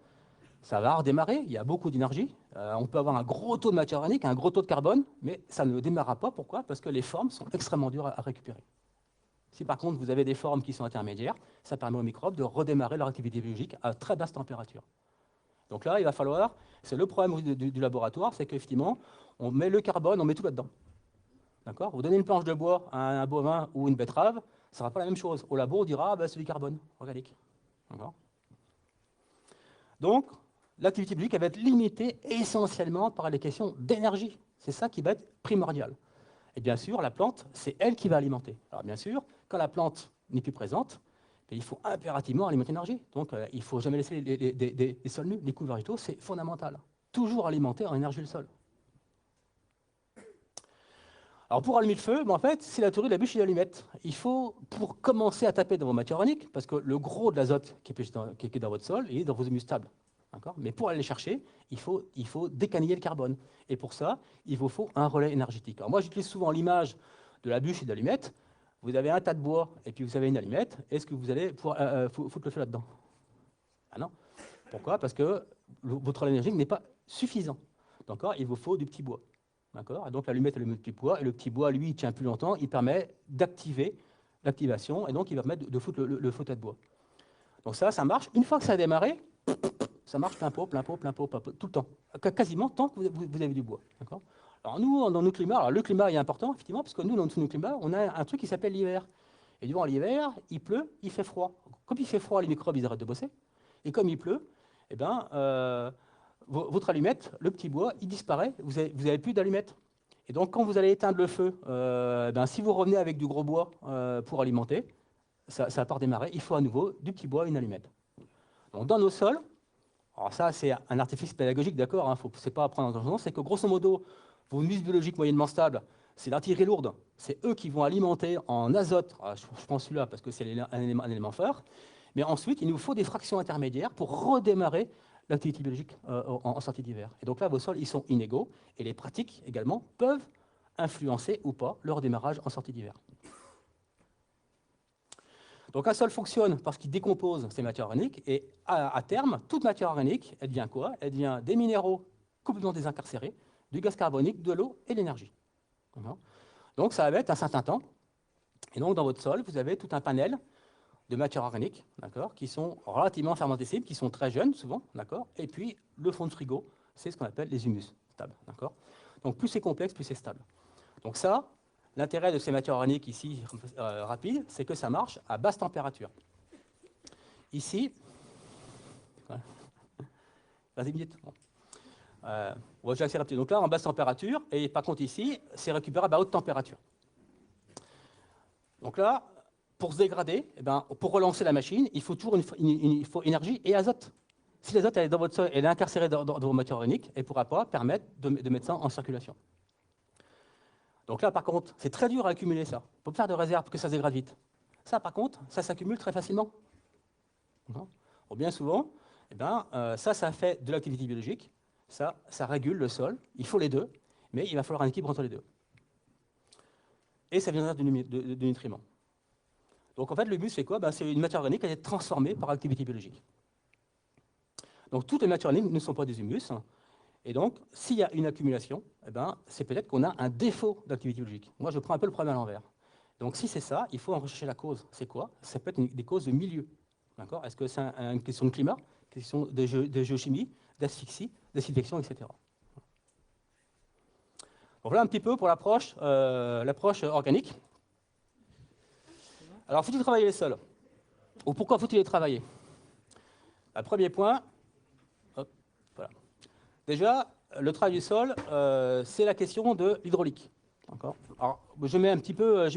ça va redémarrer, il y a beaucoup d'énergie. On peut avoir un gros taux de matière organique, un gros taux de carbone, mais ça ne démarrera pas. Pourquoi? Parce que les formes sont extrêmement dures à récupérer. Si par contre vous avez des formes qui sont intermédiaires, ça permet aux microbes de redémarrer leur activité biologique à très basse température. Donc là, il va falloir, c'est le problème du laboratoire, c'est qu'effectivement, on met le carbone, on met tout là-dedans. D'accord? Vous donnez une planche de bois à un bovin ou une betterave, ça ne sera pas la même chose. Au labo, on dira, c'est du carbone organique. Donc, l'activité biologique va être limitée essentiellement par les questions d'énergie. C'est ça qui va être primordial. Et bien sûr, la plante, c'est elle qui va alimenter. Alors bien sûr, quand la plante n'est plus présente, il faut impérativement alimenter l'énergie. Donc il ne faut jamais laisser les sols nus, les couverts végétaux, c'est fondamental. Toujours alimenter en énergie le sol. Alors pour allumer le feu, en fait, c'est la théorie de la bûche et de l'allumette. Il faut, pour commencer à taper dans vos matières organiques, parce que le gros de l'azote qui est dans votre sol, il est dans vos humus stables. Mais pour aller les chercher, il faut décaniller le carbone. Et pour ça, il vous faut un relais énergétique. Alors moi, j'utilise souvent l'image de la bûche et de l'allumette. Vous avez un tas de bois et puis vous avez une allumette. Est-ce que vous allez pouvoir foutre le feu là-dedans? Ah non. Pourquoi? Parce que votre relais énergétique n'est pas suffisant. Il vous faut du petit bois. Et donc l'allumette est le petit bois. Et le petit bois, lui, il tient plus longtemps. Il permet d'activer l'activation. Et donc, il va permettre de foutre le feu tas de bois. Donc ça marche. Une fois que ça a démarré, ça marche plein pot, tout le temps. Quasiment tant que vous avez du bois. Alors nous, dans nos climats, le climat est important, effectivement, parce que nous, dans nos climats, on a un truc qui s'appelle l'hiver. Et durant l'hiver, il pleut, il fait froid. Comme il fait froid, les microbes, ils arrêtent de bosser. Et comme il pleut, eh ben, votre allumette, le petit bois, il disparaît, vous n'avez plus d'allumette. Et donc, quand vous allez éteindre le feu, ben, si vous revenez avec du gros bois pour alimenter, ça va pas redémarrer, il faut à nouveau du petit bois, une allumette. Donc, dans nos sols, alors ça, c'est un artifice pédagogique, d'accord, hein, c'est pas à prendre en compte, c'est que grosso modo, vos muses biologiques moyennement stables, c'est l'artillerie lourde, c'est eux qui vont alimenter en azote, je prends celui-là parce que c'est un élément fort, mais ensuite, il nous faut des fractions intermédiaires pour redémarrer l'activité biologique en sortie d'hiver. Et donc là, vos sols, ils sont inégaux, et les pratiques également peuvent influencer ou pas leur démarrage en sortie d'hiver. Donc un sol fonctionne parce qu'il décompose ses matières organiques, et à terme, toute matière organique, elle devient quoi? Elle devient des minéraux complètement désincarcérés, du gaz carbonique, de l'eau et de l'énergie. Donc ça va être un certain temps, et donc dans votre sol, vous avez tout un panel de matières organiques, qui sont relativement fermentescibles, qui sont très jeunes souvent, et puis le fond de frigo, c'est ce qu'on appelle les humus stables. Donc plus c'est complexe, plus c'est stable. Donc ça, l'intérêt de ces matières organiques ici, rapides, c'est que ça marche à basse température. Ici, vas-y, minute. Bon. On va assez rapide. Donc là, en basse température, et par contre ici, c'est récupérable à haute température. Donc là, pour se dégrader, eh ben, pour relancer la machine, il faut toujours il faut énergie et azote. Si l'azote est dans votre sol, elle est incarcérée dans vos matières organiques, elle ne pourra pas permettre de mettre ça en circulation. Donc là, par contre, c'est très dur à accumuler ça. Il faut faire de réserve pour que ça se dégrade vite. Ça, par contre, ça s'accumule très facilement. Bon, bien souvent, eh ben, ça fait de l'activité biologique. Ça régule le sol. Il faut les deux, mais il va falloir un équilibre entre les deux. Et ça viendra de nutriments. Donc en fait, le humus, c'est quoi? C'est une matière organique qui a été transformée par activité biologique. Donc toutes les matières organiques ne sont pas des humus. Et donc, s'il y a une accumulation, eh ben, c'est peut-être qu'on a un défaut d'activité biologique. Moi, je prends un peu le problème à l'envers. Donc si c'est ça, il faut en rechercher la cause. C'est quoi? Ça peut être des causes de milieu. Est-ce que c'est une question de climat, une question de géochimie, d'asphyxie, d'acidification, etc. Donc voilà un petit peu pour l'approche organique. Alors, faut-il travailler les sols? Ou pourquoi faut-il les travailler? Le premier point, voilà. Déjà, le travail du sol, c'est la question de l'hydraulique. Alors, je mets un petit peu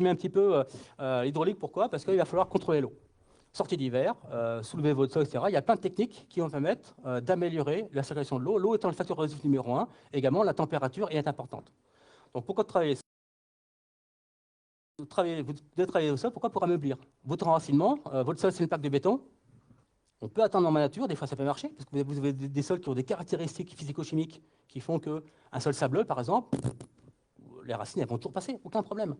l'hydraulique, pourquoi? Parce qu'il va falloir contrôler l'eau. Sortie d'hiver, soulever votre sol, etc. Il y a plein de techniques qui vont permettre d'améliorer la circulation de l'eau. L'eau étant le facteur résistif numéro 1, également la température est importante. Donc pourquoi travailler vous devez travailler au sol, pourquoi? Pour ameublir. Votre enracinement, votre sol c'est une plaque de béton. On peut attendre dans ma nature, des fois ça peut marcher, parce que vous avez des sols qui ont des caractéristiques physico-chimiques qui font qu'un sol sableux, par exemple, les racines elles vont toujours passer, aucun problème.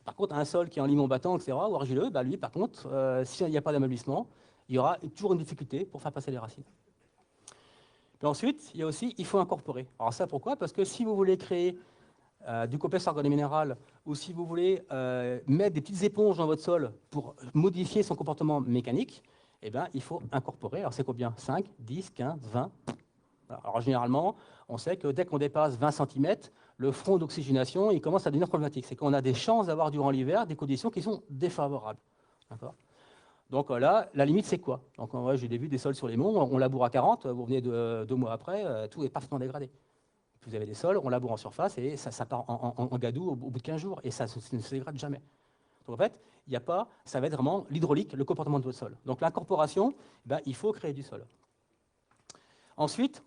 Par contre, un sol qui est en limon battant, etc., ou argileux, lui, par contre, s'il n'y a pas d'ameublissement, il y aura toujours une difficulté pour faire passer les racines. Puis ensuite, il faut incorporer. Alors ça, pourquoi? Parce que si vous voulez créer du complexe organominéral, ou si vous voulez mettre des petites éponges dans votre sol pour modifier son comportement mécanique, eh bien, il faut incorporer. Alors c'est combien? 5, 10, 15, 20. Alors généralement, on sait que dès qu'on dépasse 20 cm, le front d'oxygénation, il commence à devenir problématique. C'est qu'on a des chances d'avoir durant l'hiver des conditions qui sont défavorables. Donc là, la limite, c'est quoi? Donc j'ai vu des sols sur les monts, on laboure à 40, vous venez 2 mois après, tout est parfaitement dégradé. Vous avez des sols, on laboure en surface et ça part en gadou au bout de 15 jours et ça ne se dégrade jamais. Donc en fait, il n'y a pas, ça va être vraiment l'hydraulique, le comportement de votre sol. Donc l'incorporation, il faut créer du sol. Ensuite,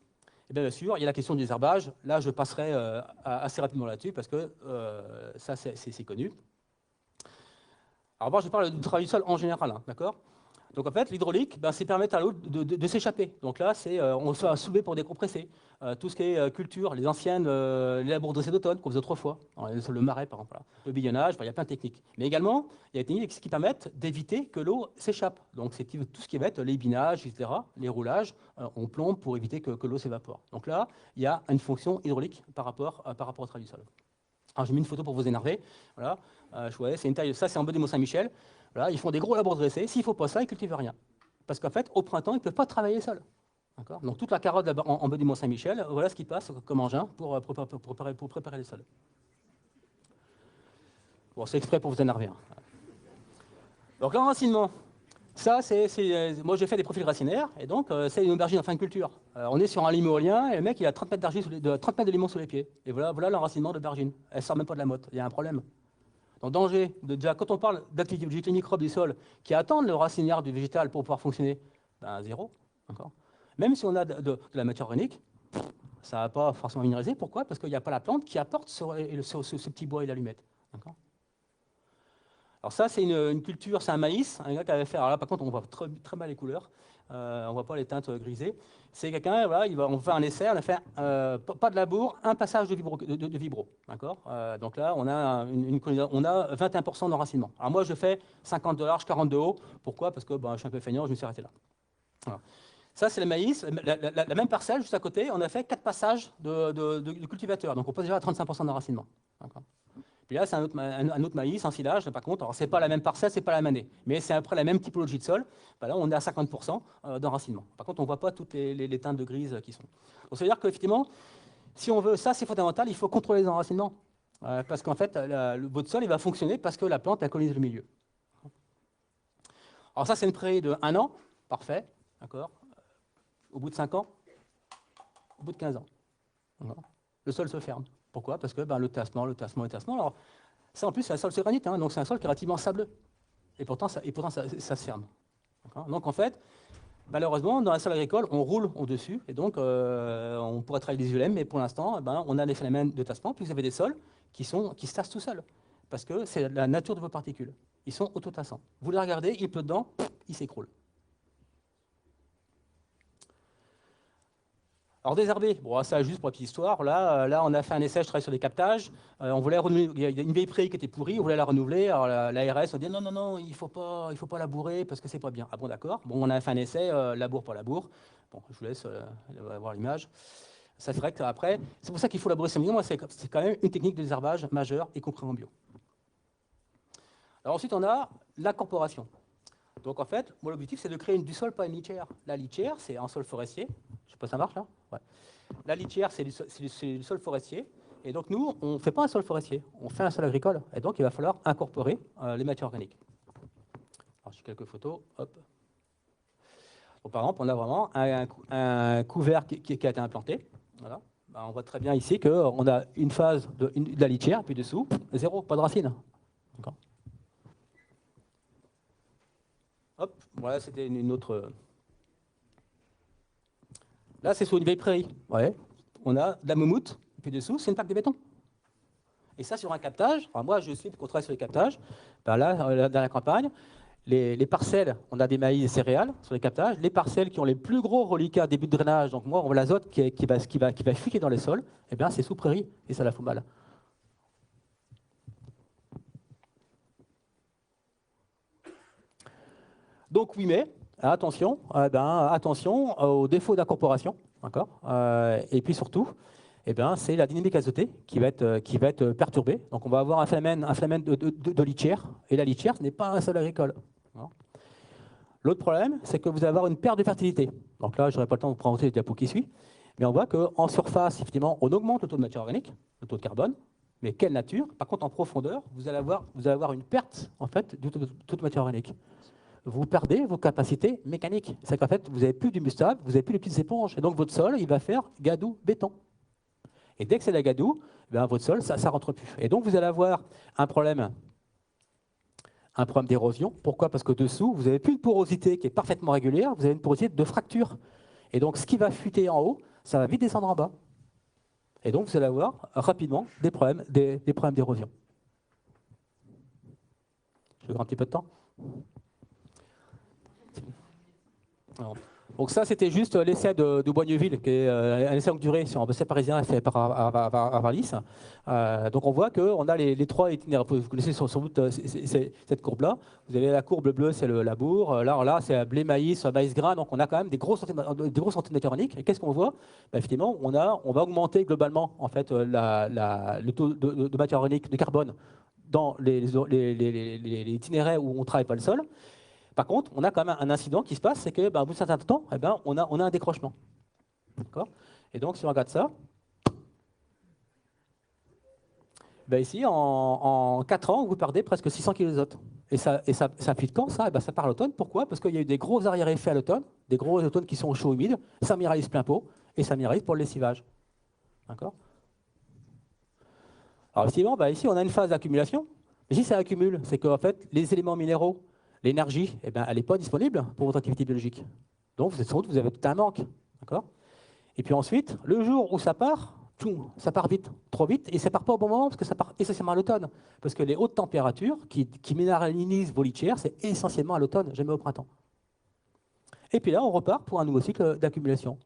bien sûr, il y a la question du désherbage. Là, je passerai assez rapidement là-dessus parce que ça, c'est connu. Alors moi, je parle du travail du sol en général, d'accord? Donc en fait, l'hydraulique, c'est permettre à l'eau de s'échapper. Donc là, on va soulever pour décompresser. Tout ce qui est culture, les anciennes, les labours dressés d'automne qu'on faisait autrefois, le marais par exemple, le billonnage, il y a plein de techniques. Mais également, il y a des techniques qui permettent d'éviter que l'eau s'échappe. Donc c'est tout ce qui va être les binages, etc., les roulages, on plombe pour éviter que l'eau s'évapore. Donc là, il y a une fonction hydraulique par rapport au travail du sol. Alors j'ai mis une photo pour vous énerver. Voilà, c'est une taille, ça c'est en bas du Mont-Saint-Michel. Voilà, ils font des gros labours dressés. S'il ne faut pas ça, ils ne cultivent rien. Parce qu'en fait, au printemps, ils ne peuvent pas travailler seuls. Donc toute la carotte en bas du Mont-Saint-Michel, voilà ce qui passe comme engin pour préparer les sols. Bon, c'est exprès pour vous énerver. Donc l'enracinement, ça, moi j'ai fait des profils racinaires, et donc c'est une aubergine en fin de culture. On est sur un limon éolien, et le mec il a 30 mètres, 30 mètres de limon sous les pieds. Et voilà l'enracinement d'aubergine. Elle sort même pas de la motte, il y a un problème. Donc danger, déjà quand on parle d'activité microbe du sol qui attendent le racinaire du végétal pour pouvoir fonctionner, ben zéro. Même si on a de la matière organique, ça ne va pas forcément minéraliser. Pourquoi? Parce qu'il n'y a pas la plante qui apporte ce petit bois et l'allumette. Alors ça, c'est une culture, c'est un maïs, un gars qui avait fait, alors là par contre on voit très, très mal les couleurs, on ne voit pas les teintes grisées. C'est quelqu'un, voilà, on fait un essai, on a fait pas de labour, un passage de vibro. D'accord. Donc là, on a, on a 21% d'enracinement. Alors moi, je fais 50 de large, 40 de haut. Pourquoi? Parce que je suis un peu feignant, je me suis arrêté là. Voilà. Ça, c'est le maïs. La même parcelle, juste à côté, on a fait 4 passages de cultivateurs. Donc on passe déjà à 35% d'enracinement. Puis là, c'est un autre maïs, un silage, par contre. Alors, ce n'est pas la même parcelle, ce n'est pas la même année. Mais c'est après la même typologie de sol. Ben là, on est à 50% d'enracinement. Par contre, on ne voit pas toutes les teintes de grise qui sont. Donc, ça veut dire qu'effectivement, si on veut, ça, c'est fondamental, il faut contrôler les enracinements. Parce qu'en fait, votre sol, il va fonctionner parce que la plante, elle colonise le milieu. Alors, ça, c'est une prairie de 1 an. Parfait. D'accord. Au bout de 5 ans, au bout de 15 ans, le sol se ferme. Pourquoi? Parce que le tassement. Alors, ça, en plus, c'est un sol sur granit, donc c'est un sol qui est relativement sableux. Et pourtant, ça se ferme. Donc, en fait, malheureusement, dans un sol agricole, on roule au-dessus, et donc on pourrait travailler des ULM, mais pour l'instant, on a des phénomènes de tassement, puis vous avez des sols qui se tassent tout seuls, parce que c'est la nature de vos particules. Ils sont autotassants. Vous les regardez, il pleut dedans, ils s'écroulent. Alors désherber, bon, ça juste pour la petite histoire. Là, on a fait un essai, je travaille sur des captages. On voulait renouveler, il y a une vieille prairie qui était pourrie, on voulait la renouveler. Alors l'ARS a dit non, il faut pas labourer parce que c'est pas bien. Ah bon, d'accord. Bon, on a fait un essai, labour pour labour. Bon, je vous laisse voir l'image. Ça ferait qu'après, c'est pour ça qu'il faut labourer ces milieux. C'est quand même une technique de désherbage majeure, y compris en bio. Alors ensuite, on a l'incorporation. Donc en fait, moi l'objectif c'est de créer du sol, pas une litière. La litière, c'est un sol forestier. Je sais pas si ça marche là. Ouais. La litière, c'est du sol forestier. Et donc nous, on ne fait pas un sol forestier, on fait un sol agricole. Et donc il va falloir incorporer les matières organiques. Alors j'ai quelques photos. Hop. Donc, par exemple, on a vraiment un couvert qui a été implanté. Voilà. On voit très bien ici qu'on a une phase de la litière, puis dessous, zéro, pas de racines. Hop, voilà, c'était une autre. Là, c'est sur une vieille prairie. Ouais. On a de la moumoute, puis dessous, c'est une plaque de béton. Et ça, sur un captage, enfin, moi, je suis qu'on travaille sur les captages. Là, dans la campagne, les parcelles, on a des maïs et céréales sur les captages. Les parcelles qui ont les plus gros reliquats début de drainage, donc moi, on voit l'azote qui va fuiter dans les sols, eh bien, c'est sous prairie et ça la fout mal. Donc, oui, mais attention, attention aux défauts d'incorporation, d'accord. Et puis surtout, c'est la dynamique azotée qui va être perturbée. Donc, on va avoir un phénomène de litière, et la litière, ce n'est pas un sol agricole. L'autre problème, c'est que vous allez avoir une perte de fertilité. Donc là, je n'aurai pas le temps de vous présenter le diapo qui suit, mais on voit qu'en surface, effectivement, on augmente le taux de matière organique, le taux de carbone, mais quelle nature? Par contre, en profondeur, vous allez avoir une perte en fait, du taux de matière organique. Vous perdez vos capacités mécaniques. C'est qu'en fait, vous n'avez plus d'humus stable, vous n'avez plus de petites éponges. Et donc, votre sol, il va faire gadou, béton. Et dès que c'est la gadou, votre sol, ça ne rentre plus. Et donc, vous allez avoir un problème d'érosion. Pourquoi? Parce que dessous, vous n'avez plus une porosité qui est parfaitement régulière, vous avez une porosité de fracture. Et donc, ce qui va fuiter en haut, ça va vite descendre en bas. Et donc, vous allez avoir rapidement des problèmes d'érosion. Je vais avoir un petit peu de temps. Alors, donc ça, c'était juste l'essai de Boigneville, qui est un essai longue durée sur un essai parisien fait par Arvalis. Donc on voit qu'on a les trois itinéraires. Vous connaissez sans doute cette courbe-là. Vous avez la courbe bleue, c'est le labour. Là c'est blé, maïs grain. Donc on a quand même des grosses santé météoroniques. Et qu'est-ce qu'on voit? Effectivement, on va augmenter globalement en fait, le taux de matière organique, de carbone, dans les itinéraires où on ne travaille pas le sol. Par contre, on a quand même un incident qui se passe, c'est qu'au bout d'un certain temps, on a un décrochement. Et donc, si on regarde ça, ici, en 4 ans, vous perdez presque 600 kg d'azote. ça fuit de quand ça? Eh ben, ça part à l'automne. Pourquoi? Parce qu'il y a eu des gros arrière-effets à l'automne, des gros automnes qui sont chauds et humides, ça minéralise plein pot, et ça minéralise pour le lessivage. D'accord? Alors effectivement, bah, ici on a une phase d'accumulation. Mais si ça accumule, c'est qu'en fait, les éléments minéraux, l'énergie, eh ben, elle n'est pas disponible pour votre activité biologique. Donc vous êtes sans doute, vous avez tout un manque. D'accord? Et puis ensuite, le jour où ça part, ça part vite, trop vite, et ça part pas au bon moment, parce que ça part essentiellement à l'automne. Parce que les hautes températures qui minéralisent vos litières, c'est essentiellement à l'automne, jamais au printemps. Et puis là, on repart pour un nouveau cycle d'accumulation.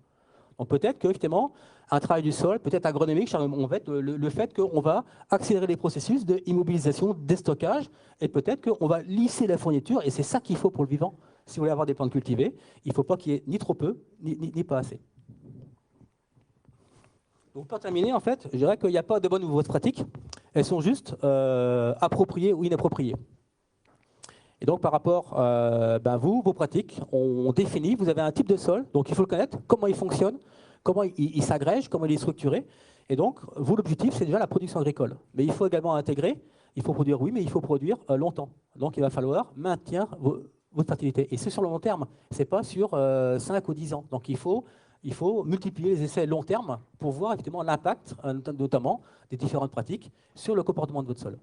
Donc peut-être que, effectivement, un travail du sol, peut-être agronomique, on va être le fait qu'on va accélérer les processus d'immobilisation, déstockage, et peut-être qu'on va lisser la fourniture, et c'est ça qu'il faut pour le vivant. Si vous voulez avoir des plantes cultivées, il ne faut pas qu'il y ait ni trop peu, ni pas assez. Donc pour terminer, en fait, je dirais qu'il n'y a pas de bonnes ou mauvaises pratiques. Elles sont juste appropriées ou inappropriées. Et donc par rapport, vos pratiques, on définit, vous avez un type de sol, donc il faut le connaître, comment il fonctionne, comment il s'agrège, comment il est structuré. Et donc, vous, l'objectif, c'est déjà la production agricole. Mais il faut également intégrer, il faut produire, oui, mais il faut produire longtemps. Donc il va falloir maintenir votre fertilité. Et c'est sur le long terme, ce n'est pas sur 5 ou 10 ans. Donc il faut multiplier les essais long terme pour voir effectivement l'impact, notamment des différentes pratiques, sur le comportement de votre sol.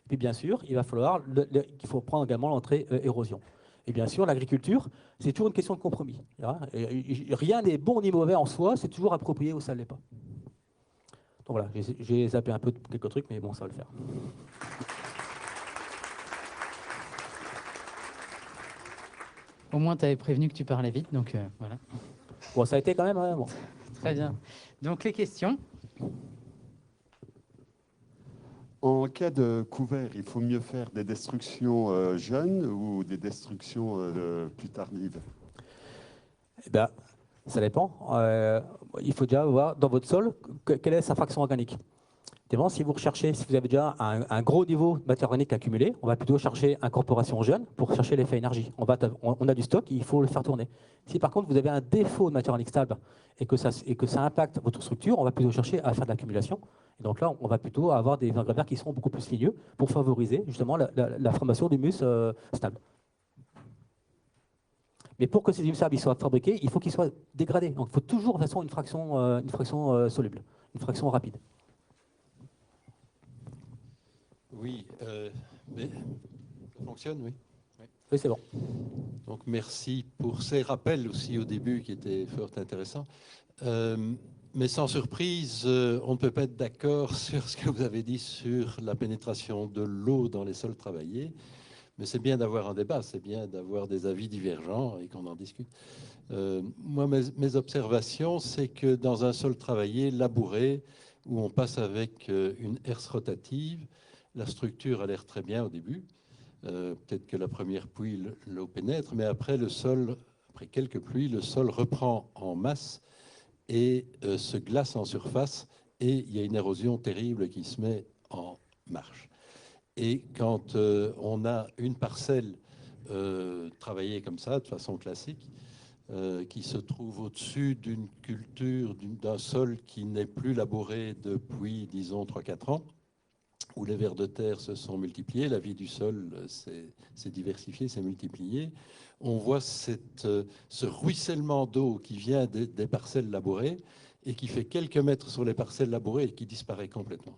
Et puis bien sûr, il faut prendre également l'entrée érosion. Et bien sûr, l'agriculture, c'est toujours une question de compromis. Rien n'est bon ni mauvais en soi, c'est toujours approprié ou ça ne l'est pas. Donc voilà, j'ai zappé un peu de quelques trucs, mais bon, ça va le faire. Au moins, tu avais prévenu que tu parlais vite, donc voilà. Bon, ça a été quand même... bon. Très bien. Donc les questions. En cas de couvert, il faut mieux faire des destructions jeunes ou des destructions plus tardives? Eh bien, ça dépend. Il faut déjà voir dans votre sol quelle est sa fraction organique. Si vous recherchez, si vous avez déjà un gros niveau de matière organique accumulé, on va plutôt chercher incorporation jeune pour chercher l'effet énergie. On a du stock, il faut le faire tourner. Si par contre vous avez un défaut de matière organique stable et que ça impacte votre structure, on va plutôt chercher à faire de l'accumulation. Et donc là, on va plutôt avoir des ingrédients qui seront beaucoup plus ligneux pour favoriser justement la formation d'humus stable. Mais pour que ces humus stables soient fabriqués, il faut qu'ils soient dégradés. Donc il faut toujours de toute façon une fraction soluble, une fraction rapide. Oui, mais ça fonctionne, oui. Oui, c'est bon. Donc merci pour ces rappels aussi au début qui étaient fort intéressants. Mais sans surprise, on ne peut pas être d'accord sur ce que vous avez dit sur la pénétration de l'eau dans les sols travaillés. Mais c'est bien d'avoir un débat, c'est bien d'avoir des avis divergents et qu'on en discute. Moi, mes observations, c'est que dans un sol travaillé, labouré, où on passe avec une herse rotative, la structure a l'air très bien au début. Peut-être que la première pluie, l'eau pénètre, mais après le sol, après quelques pluies, le sol reprend en masse et se glace en surface et il y a une érosion terrible qui se met en marche. Et quand on a une parcelle travaillée comme ça, de façon classique, qui se trouve au-dessus d'une culture, d'un sol qui n'est plus labouré depuis, disons, 3-4 ans, où les vers de terre se sont multipliés, la vie du sol s'est diversifiée, s'est multipliée. On voit ce ruissellement d'eau qui vient des parcelles labourées et qui fait quelques mètres sur les parcelles labourées et qui disparaît complètement.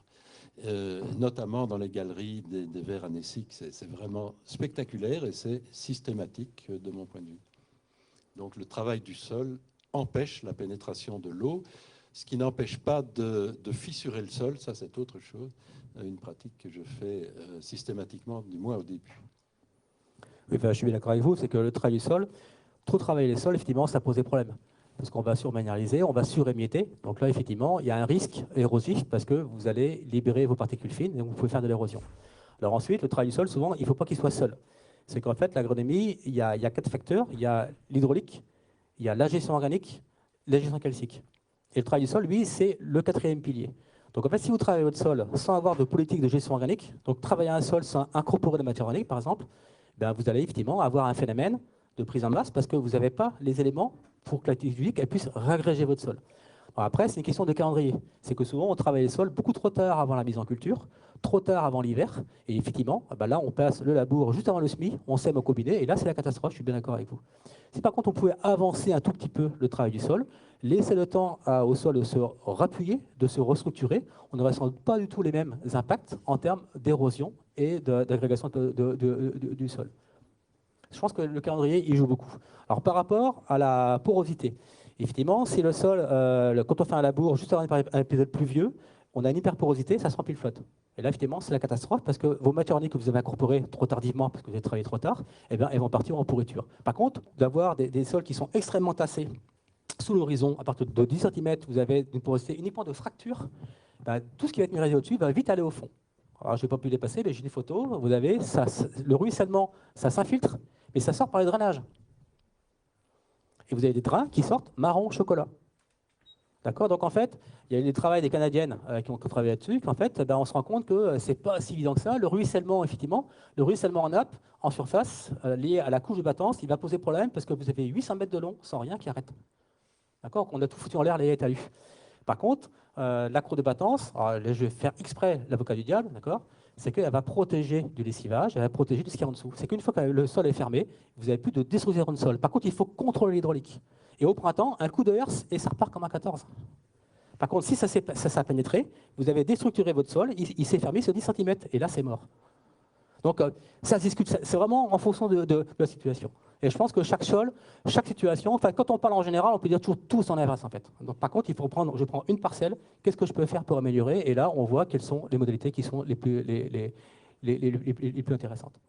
Notamment dans les galeries des vers anéciques, c'est vraiment spectaculaire et c'est systématique de mon point de vue. Donc le travail du sol empêche la pénétration de l'eau, ce qui n'empêche pas de fissurer le sol, ça c'est autre chose, une pratique que je fais systématiquement, du moins au début. Oui, je suis bien d'accord avec vous, c'est que le travail du sol, trop travailler les sols, effectivement, ça pose des problèmes. Parce qu'on va surminéraliser, on va surémietter. Donc là, effectivement, il y a un risque érosif parce que vous allez libérer vos particules fines et donc vous pouvez faire de l'érosion. Alors ensuite, le travail du sol, souvent, il ne faut pas qu'il soit seul. C'est qu'en fait, l'agronomie, il y a 4 facteurs. Il y a l'hydraulique, il y a la gestion organique, la gestion calcique. Et le travail du sol, lui, c'est le 4e pilier. Donc en fait, si vous travaillez votre sol sans avoir de politique de gestion organique, donc travailler un sol sans incorporer de matière organique, par exemple, vous allez effectivement avoir un phénomène de prise en masse parce que vous n'avez pas les éléments pour que l'activité physique puisse réagréger votre sol. Alors après, c'est une question de calendrier. C'est que souvent, on travaille les sols beaucoup trop tard avant la mise en culture trop tard avant l'hiver, et effectivement, là, on passe le labour juste avant le semis, on sème au combiné, et là, c'est la catastrophe, je suis bien d'accord avec vous. Si par contre, on pouvait avancer un tout petit peu le travail du sol, laisser le temps au sol de se rappuyer, de se restructurer, on n'aurait sans doute pas du tout les mêmes impacts en termes d'érosion et d'agrégation du sol. Je pense que le calendrier, il joue beaucoup. Alors, par rapport à la porosité, effectivement, si le sol, quand on fait un labour juste avant un épisode pluvieux, on a une hyperporosité, ça se remplit de flotte. Et là, effectivement, c'est la catastrophe parce que vos matières organiques que vous avez incorporées trop tardivement, parce que vous avez travaillé trop tard, eh bien, elles vont partir en pourriture. Par contre, d'avoir des sols qui sont extrêmement tassés sous l'horizon, à partir de 10 cm, vous avez une porosité uniquement de fracture, tout ce qui va être minéralisé au-dessus va vite aller au fond. Alors, je n'ai pas pu les passer, mais j'ai des photos. Vous avez le ruissellement, ça s'infiltre, mais ça sort par les drainages. Et vous avez des drains qui sortent marron chocolat. D'accord. Donc en fait, il y a eu des travaux des Canadiennes qui ont travaillé là-dessus, qu'en fait, on se rend compte que c'est pas si évident que ça. Le ruissellement, effectivement, le ruissellement en nappe, en surface, lié à la couche de battance, il va poser problème parce que vous avez 800 mètres de long sans rien qui arrête. D'accord. On a tout foutu en l'air, les haies talus. Par contre, la croûte de battance, alors, je vais faire exprès l'avocat du diable, d'accord, c'est qu'elle va protéger du lessivage, elle va protéger de ce qu'il y a en dessous. C'est qu'une fois que le sol est fermé, vous n'avez plus de destruction de sol. Par contre, il faut contrôler l'hydraulique. Et au printemps, un coup de herse et ça repart comme un 14. Par contre, si ça a pénétré, vous avez déstructuré votre sol, il s'est fermé sur 10 cm, et là, c'est mort. Donc, ça se discute, c'est vraiment en fonction de la situation. Et je pense que chaque sol, chaque situation, enfin, quand on parle en général, on peut dire toujours tout en avance, en fait. Donc, par contre, il faut prendre, je prends une parcelle, qu'est-ce que je peux faire pour améliorer? Et là, on voit quelles sont les modalités qui sont les plus intéressantes.